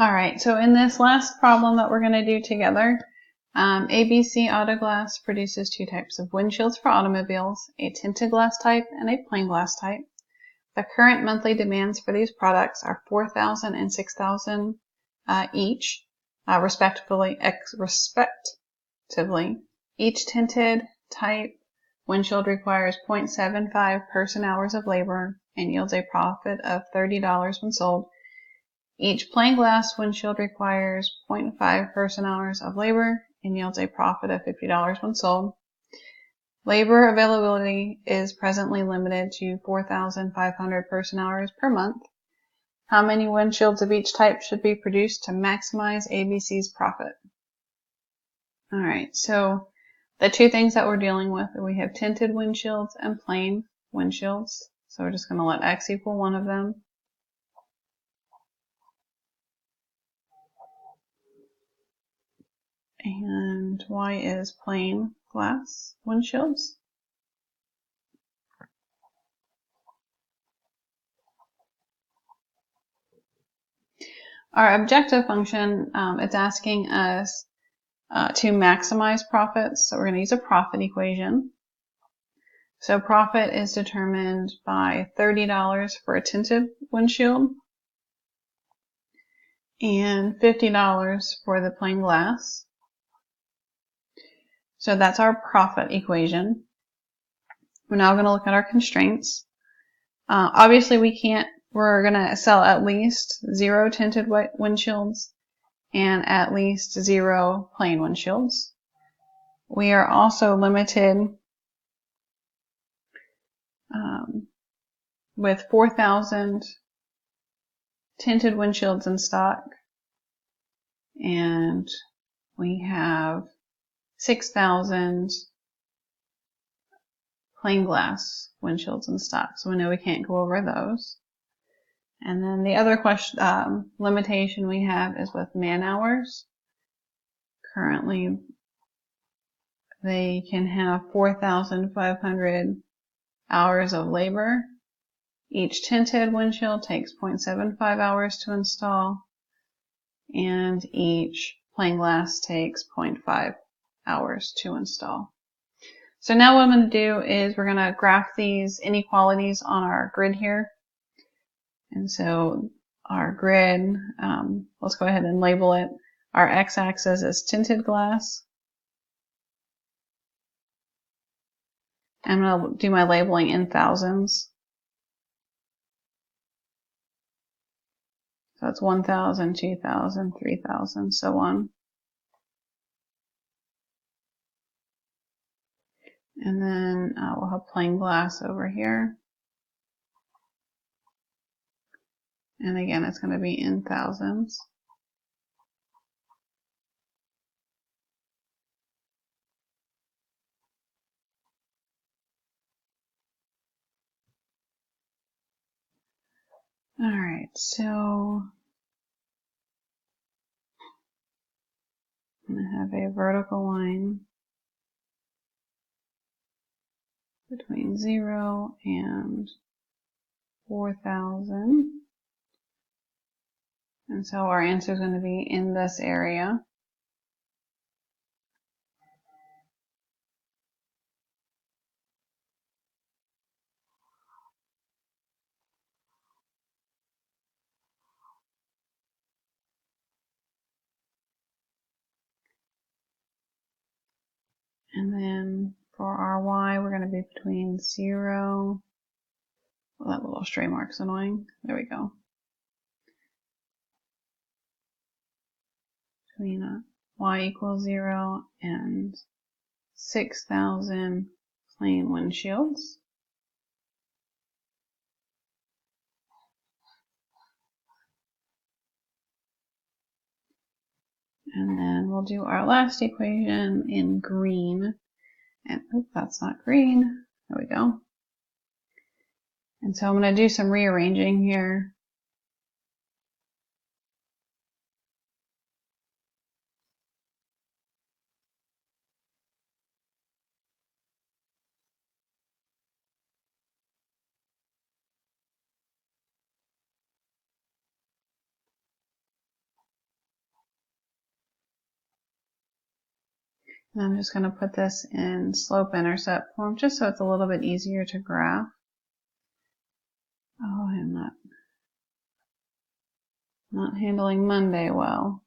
All right, so in this last problem that we're going to do together, ABC Auto Glass produces two types of windshields for automobiles, a tinted glass type and a plain glass type. The current monthly demands for these products are $4,000 and $6,000 each, respectively. Each tinted type windshield requires 0.75 person-hours of labor and yields a profit of $30 when sold. Each plain glass windshield requires 0.5 person-hours of labor and yields a profit of $50 when sold. Labor availability is presently limited to 4,500 person-hours per month. How many windshields of each type should be produced to maximize ABC's profit? All right, so the two things that we're dealing with, we have tinted windshields and plain windshields. So we're just going to let X equal one of them. And Y is plain glass windshields. Our objective function, it's asking us to maximize profits. So we're going to use a profit equation. So profit is determined by $30 for a tinted windshield and $50 for the plain glass. So that's our profit equation. We're now going to look at our constraints. Obviously we're going to sell at least 0 tinted windshields and at least 0 plain windshields. We are also limited with 4,000 tinted windshields in stock, and we have 6,000 plain glass windshields in stock, so we know we can't go over those. And then the other limitation we have is with man hours. Currently, they can have 4,500 hours of labor. Each tinted windshield takes 0.75 hours to install, and each plain glass takes 0.5 hours to install. So now what I'm going to do is we're going to graph these inequalities on our grid here. And so our grid, let's go ahead and label it. Our x-axis is tinted glass. I'm going to do my labeling in thousands. So it's 1,000, 2,000, 3,000, so on. And then we'll have plain glass over here. And again, it's going to be in thousands. All right, so I'm going to have a vertical line between 0 and 4,000. And so our answer is going to be in this area. And then for our Y, we're going to be between 0. Well, that little stray mark's annoying. There we go. Between Y equals 0 and 6,000 plain windshields. And then we'll do our last equation in green. And oops, that's not green. There we go. And so I'm going to do some rearranging here. And I'm just going to put this in slope-intercept form just so it's a little bit easier to graph. Oh, I'm not handling Monday well.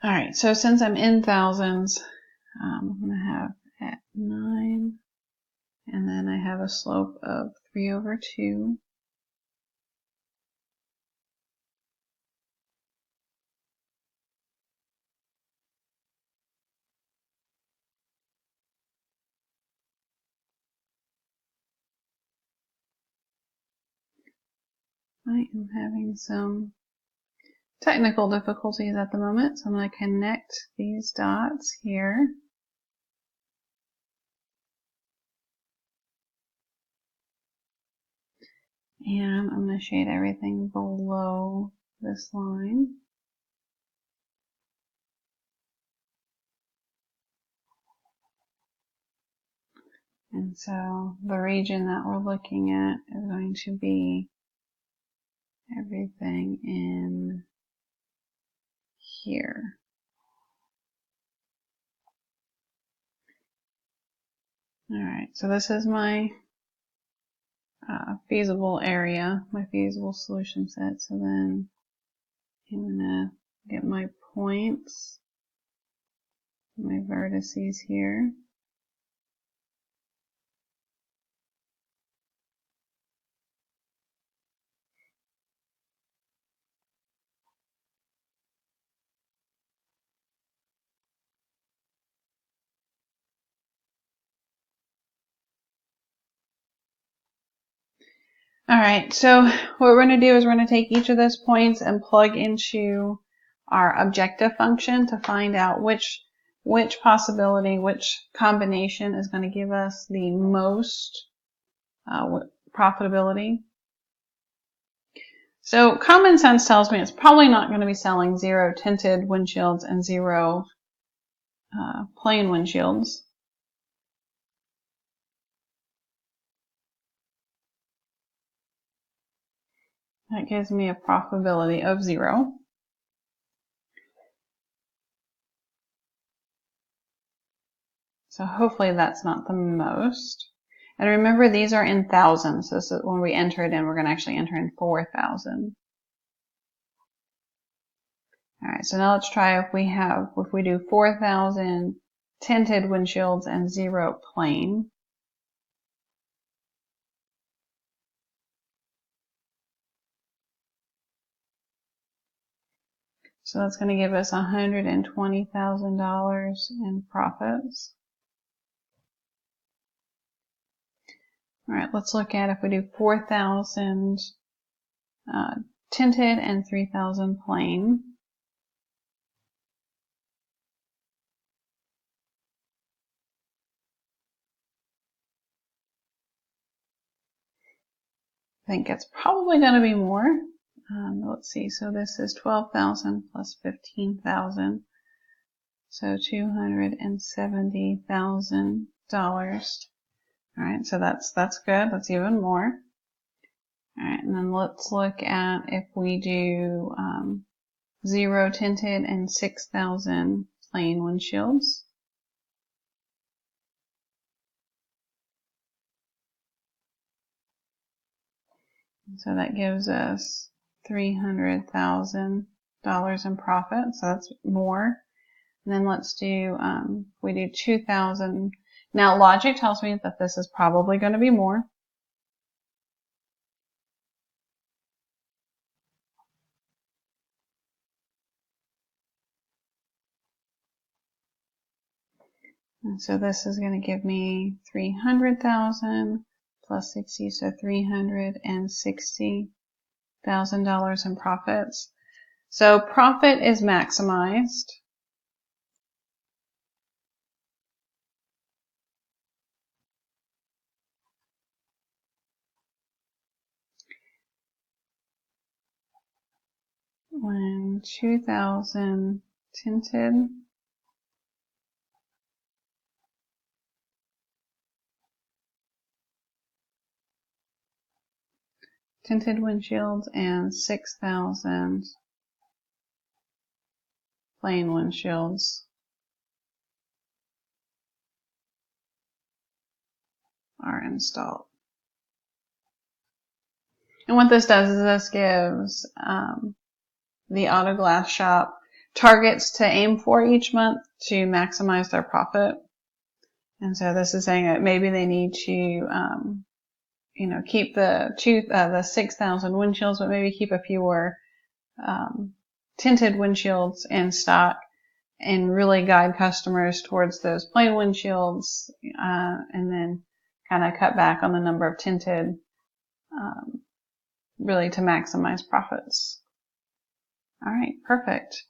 All right, so since I'm in thousands, I'm going to have at 9, and then I have a slope of 3/2. I am having some technical difficulties at the moment, so I'm going to connect these dots here. And I'm going to shade everything below this line. And so the region that we're looking at is going to be everything in here. Alright, so this is my feasible area, my feasible solution set. So then I'm going to get my points, my vertices here. Alright, so what we're going to do is we're going to take each of those points and plug into our objective function to find out which possibility, which combination is going to give us the most profitability. So common sense tells me it's probably not going to be selling 0 tinted windshields and 0 plain windshields. That gives me a profitability of 0. So hopefully that's not the most. And remember, these are in thousands. So this is when we enter it in, we're going to actually enter in 4,000. All right, so now let's try if we do 4,000 tinted windshields and 0 plain. So that's going to give us $120,000 in profits. All right, let's look at if we do 4,000 tinted and 3,000 plain. I think it's probably going to be more. Let's see, so this is 12,000 plus 15,000. So $270,000. All right, so that's good. That's even more. All right, and then let's look at if we do 0 tinted and 6,000 plain windshields. So that gives us $300,000 in profit. So that's more. And then let's do, we do 2,000. Now logic tells me that this is probably going to be more. And so this is going to give me 300,000 plus 60, so $360,000 in profits. So profit is maximized. when 2000 tinted. Tinted windshields and 6,000 plain windshields are installed. And what this does is this gives the auto glass shop targets to aim for each month to maximize their profit. And so this is saying that maybe they need to, keep the 6,000 windshields, but maybe keep a fewer tinted windshields in stock, and really guide customers towards those plain windshields, and then kind of cut back on the number of tinted, really to maximize profits. All right, perfect.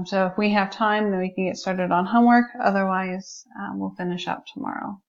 So if we have time, then we can get started on homework. Otherwise, we'll finish up tomorrow.